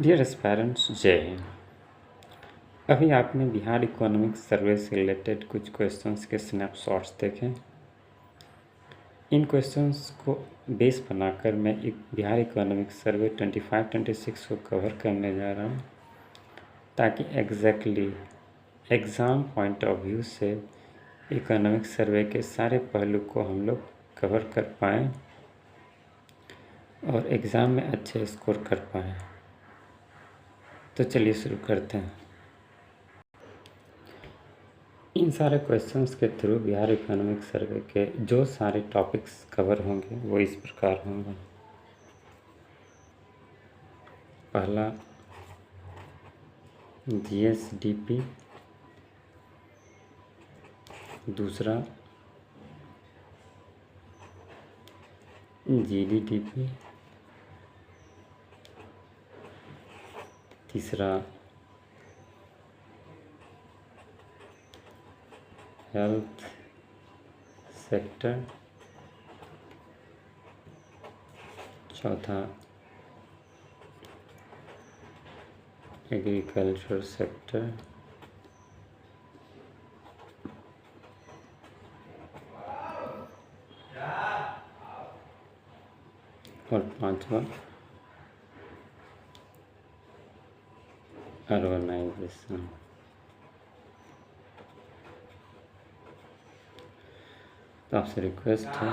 Dear aspirants, जय हिंद। अभी आपने बिहार इकोनॉमिक सर्वे से रिलेटेड कुछ क्वेश्चंस के स्नैपशॉट्स देखे। इन क्वेश्चंस को बेस बनाकर मैं एक बिहार इकोनॉमिक सर्वे 25-26 को कवर करने जा रहा हूँ, ताकि exactly exam point of view से इकोनॉमिक सर्वे के सारे पहलू को हम लोग कवर कर पाएँ और एग्ज़ाम में अच्छे स्कोर कर पाएँ। तो चलिए शुरू करते हैं। इन सारे क्वेश्चंस के थ्रू बिहार इकोनॉमिक सर्वे के जो सारे टॉपिक्स कवर होंगे वो इस प्रकार होंगे। पहला जीएसडीपी, दूसरा जीडीपी, तीसरा हेल्थ सेक्टर, चौथा एग्रीकल्चर सेक्टर, और पांचवा अर्बनाइजेशन। तो आपसे रिक्वेस्ट है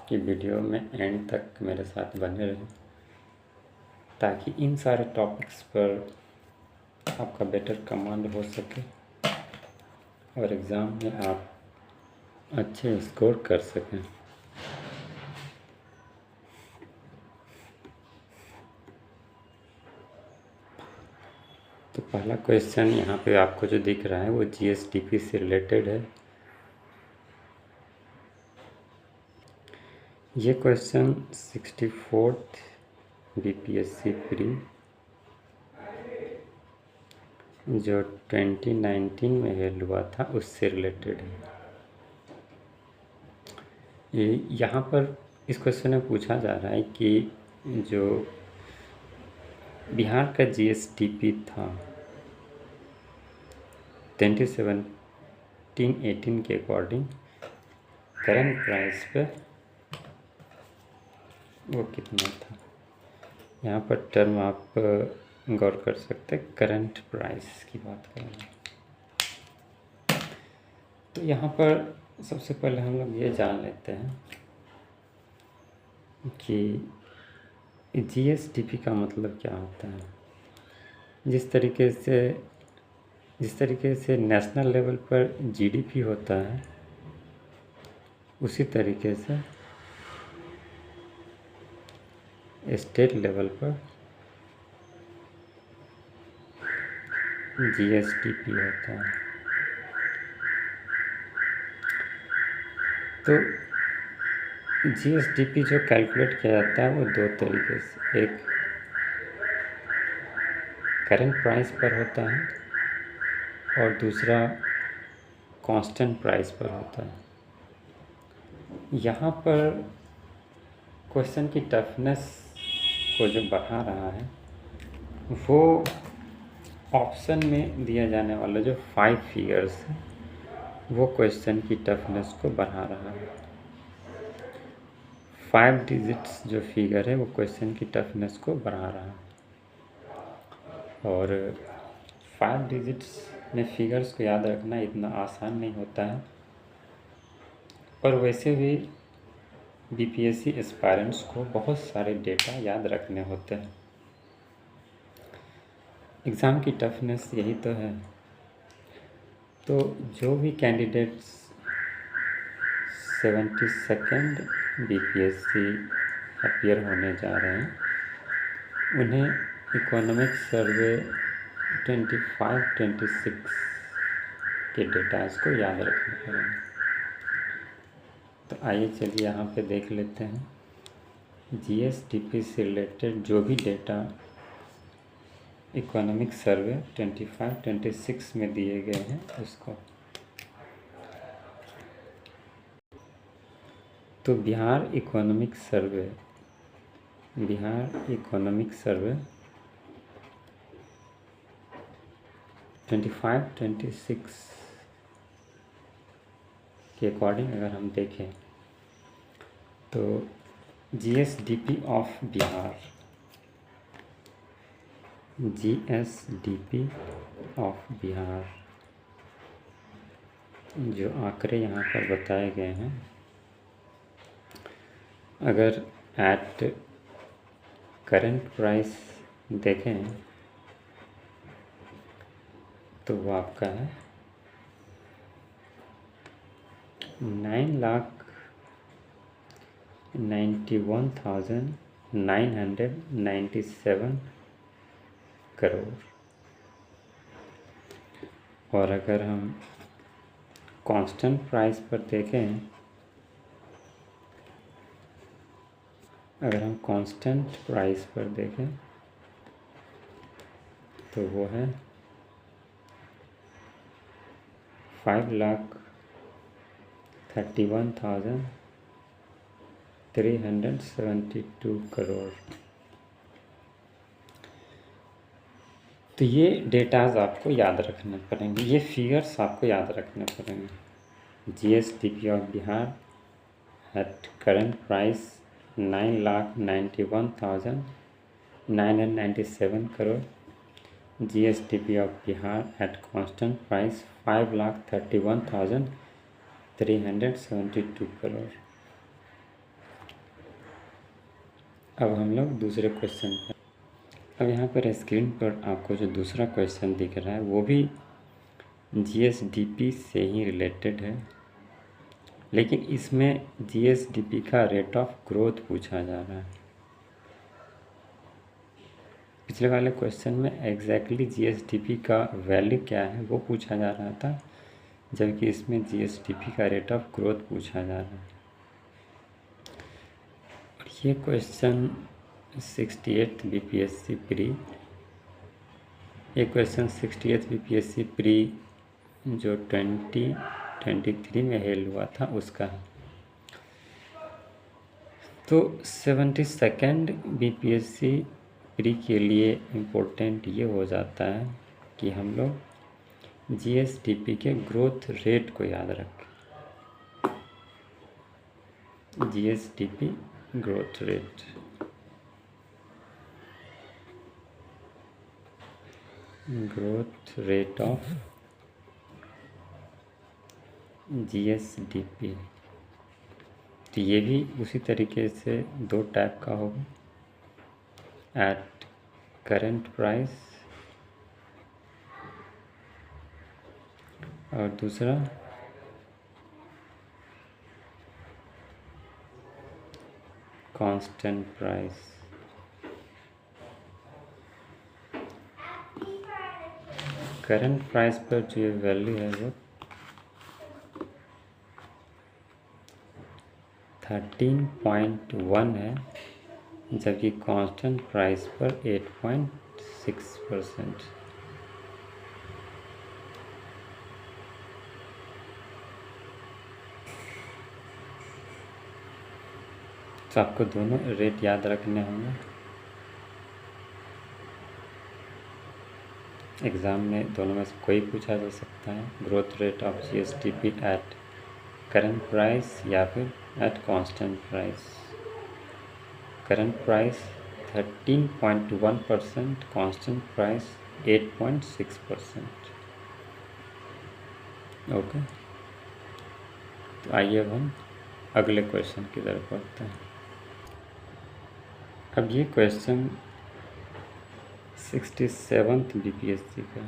कि वीडियो में एंड तक मेरे साथ बने रहें, ताकि इन सारे टॉपिक्स पर आपका बेटर कमांड हो सके और एग्ज़ाम में आप अच्छे स्कोर कर सकें। तो पहला क्वेश्चन यहाँ पे आपको जो दिख रहा है वो जीएसडीपी से रिलेटेड है। ये क्वेश्चन 64th बीपीएससी प्री जो 2019 में हेल्ड हुआ था उससे रिलेटेड है। ये यहाँ पर इस क्वेश्चन में पूछा जा रहा है कि जो बिहार का जीएसडीपी था 2017-18 के अकॉर्डिंग करंट प्राइस पे वो कितना था। यहाँ पर टर्म आप गौर कर सकते हैं, करंट प्राइस की बात कर रहे हैं। तो यहाँ पर सबसे पहले हम लोग ये जान लेते हैं कि जीएसडीपी का मतलब क्या होता है। जिस तरीके से नेशनल लेवल पर जीडीपी होता है, उसी तरीके से स्टेट लेवल पर जीएसडीपी होता है। तो जीएसडीपी जो कैलकुलेट किया जाता है वो दो तरीके से, एक करंट प्राइस पर होता है और दूसरा कांस्टेंट प्राइस पर होता है। यहाँ पर क्वेश्चन की टफनेस को जो बढ़ा रहा है वो ऑप्शन में दिया जाने वाला जो 5 फिगर्स है वो क्वेश्चन की टफनेस को बढ़ा रहा है। 5 डिजिट्स जो फिगर है वो क्वेश्चन की टफनेस को बढ़ा रहा है। और 5 डिजिट्स में फिगर्स को याद रखना इतना आसान नहीं होता है, और वैसे भी बीपीएससी एस्पायरेंट्स को बहुत सारे डेटा याद रखने होते हैं। एग्ज़ाम की टफनेस यही तो है। तो जो भी कैंडिडेट्स 72nd बीपीएससी अपीयर होने जा रहे हैं, उन्हें इकोनॉमिक सर्वे 25-26 के डेटास को याद रखना पड़ेगा। तो आइए चलिए यहाँ पे देख लेते हैं जीएसडीपी से रिलेटेड जो भी डेटा इकोनॉमिक सर्वे 25-26 में दिए गए हैं उसको। तो Bihar economic survey Bihar economic survey 25-26 के अकॉर्डिंग अगर हम देखें तो GSDP of Bihar, GSDP of Bihar जो आंकड़े यहाँ पर बताए गए हैं, अगर एट करंट प्राइस देखें तो वो आपका है 9,91,997 करोड़। और अगर हम कांस्टेंट प्राइस पर देखें, अगर हम कांस्टेंट प्राइस पर देखें तो वो है 5,31,372 करोड़। तो ये डेटाज आपको याद रखने पड़ेंगे, ये फिगर्स आपको याद रखने पड़ेंगे। GSDP of Bihar at current price 9,91,997 crore, GSDP of Bihar at constant price 5,31,372 crore. अब हम लोग दूसरे क्वेश्चन पर। अब यहाँ पर स्क्रीन पर आपको जो दूसरा क्वेश्चन दिख रहा है वो भी जीएसडीपी से ही रिलेटेड है, लेकिन इसमें जीएसडीपी का रेट ऑफ ग्रोथ पूछा जा रहा है। पिछले वाले क्वेश्चन में एग्जैक्टली जीएसडीपी का वैल्यू क्या है वो पूछा जा रहा था, जबकि इसमें जीएसडीपी का रेट ऑफ ग्रोथ पूछा जा रहा है। और ये क्वेश्चन 68 बीपीएससी प्री, ये क्वेश्चन 68 बीपीएससी प्री जो 2023 में हेल हुआ था उसका है। तो 72nd बीपीएससी प्री के लिए इम्पोर्टेंट ये हो जाता है कि हम लोग जीएसडीपी के ग्रोथ रेट को याद रखें। GSDP growth rate, growth rate of GSDP. तो ये भी उसी तरीके से दो टाइप का होगा, एट करंट प्राइस और दूसरा कांस्टेंट प्राइस। करंट प्राइस पर जो ये वैल्यू है वो 13.1 है, जबकि कांस्टेंट प्राइस पर 8.6%। तो आपको दोनों रेट याद रखने होंगे। एग्ज़ाम में दोनों में से कोई पूछा जा सकता है, growth rate of GSDP at current price या फिर at constant price. Current price 13.1%, constant price 8.6%। Okay, तो आइए अब हम अगले क्वेश्चन की तरफ बढ़ते हैं। अब ये क्वेश्चन 67th बीपीएससी का।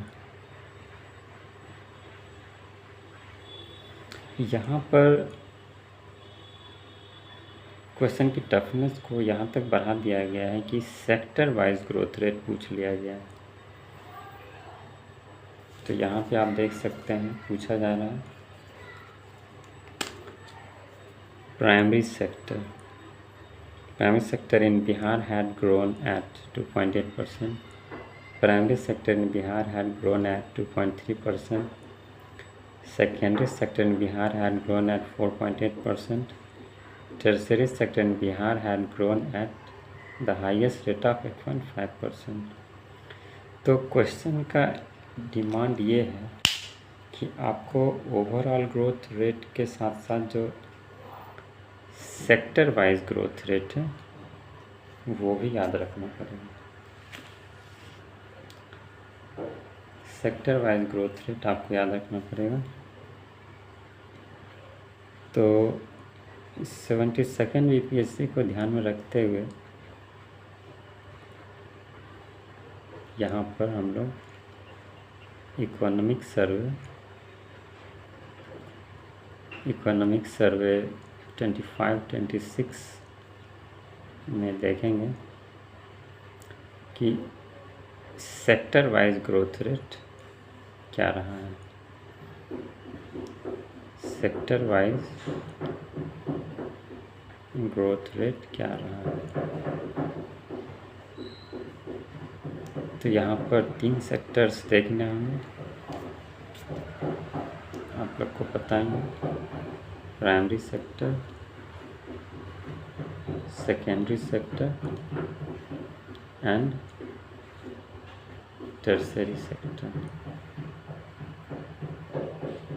यहाँ पर क्वेश्चन की टफनेस को यहाँ तक बढ़ा दिया गया है कि सेक्टर वाइज ग्रोथ रेट पूछ लिया गया है। तो यहाँ पे आप देख सकते हैं पूछा जा रहा है primary sector. Primary sector in Bihar had grown at 2.8%. Primary sector in Bihar had grown at 2.3%. Secondary sector in Bihar had grown at 4.8%. Tertiary sector in Bihar had grown at the highest rate of 8.5%। तो question का demand ये है कि आपको overall growth rate के साथ साथ जो सेक्टर वाइज ग्रोथ रेट है वो भी याद रखना पड़ेगा। सेक्टर वाइज ग्रोथ रेट आपको याद रखना पड़ेगा। तो 72nd बीपीएससी को ध्यान में रखते हुए यहाँ पर हम लोग इकोनॉमिक सर्वे 25-26 में देखेंगे कि सेक्टर वाइज ग्रोथ रेट क्या रहा है। सेक्टर वाइज ग्रोथ रेट क्या रहा है। तो यहाँ पर 3 सेक्टर्स देखने होंगे, आप लोग को पता ही है। Primary sector, secondary sector and tertiary sector.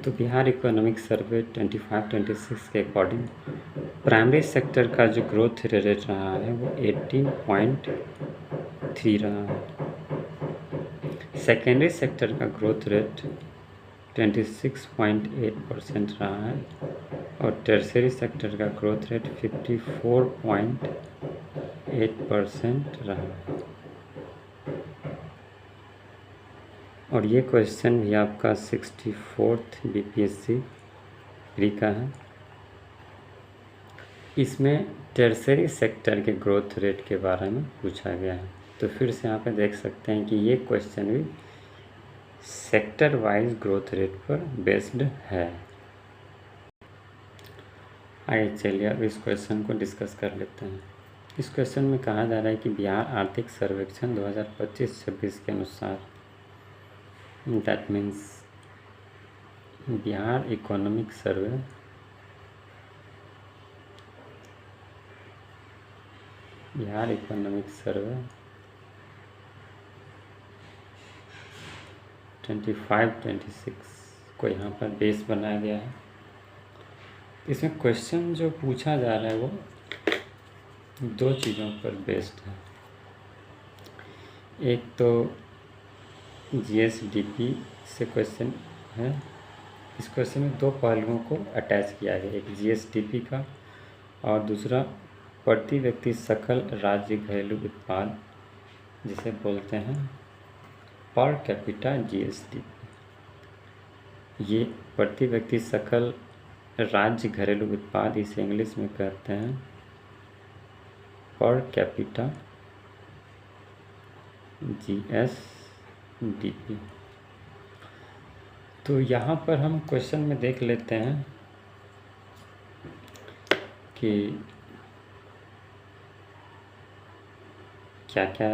तो बिहार इकोनॉमिक सर्वे 25-26 के अकॉर्डिंग प्राइमरी सेक्टर का जो ग्रोथ रेट रहा है वो 18.3 रहा है। सेकेंडरी सेक्टर का ग्रोथ रेट 26.8% रहा है और टर्सरी सेक्टर का ग्रोथ रेट 54.8% रहा है। और ये क्वेश्चन भी आपका 64th बीपीएससी प्री का है। इसमें टर्सरी सेक्टर के ग्रोथ रेट के बारे में पूछा गया है। तो फिर से यहाँ पे देख सकते हैं कि ये क्वेश्चन भी सेक्टर वाइज ग्रोथ रेट पर बेस्ड है। आइए चलिए अब इस क्वेश्चन को डिस्कस कर लेते हैं। इस क्वेश्चन में कहा जा रहा है कि बिहार आर्थिक सर्वेक्षण 2025-26 के अनुसार, that means Bihar economic survey Bihar economic survey 25-26 को यहाँ पर बेस बनाया गया है। इसमें क्वेश्चन जो पूछा जा रहा है वो 2 चीज़ों पर बेस्ड है। एक तो जीएसडीपी से क्वेश्चन है। इस क्वेश्चन में 2 पहलुओं को अटैच किया गया, एक जीएसडीपी का और दूसरा प्रति व्यक्ति सकल राज्य घरेलू उत्पाद, जिसे बोलते हैं पर कैपिटा जीएसडीपी। ये प्रति व्यक्ति सकल राज्य घरेलू उत्पाद, इसे इंग्लिश में कहते हैं पर कैपिटा जीएसडीपी। तो यहाँ पर हम क्वेश्चन में देख लेते हैं कि क्या क्या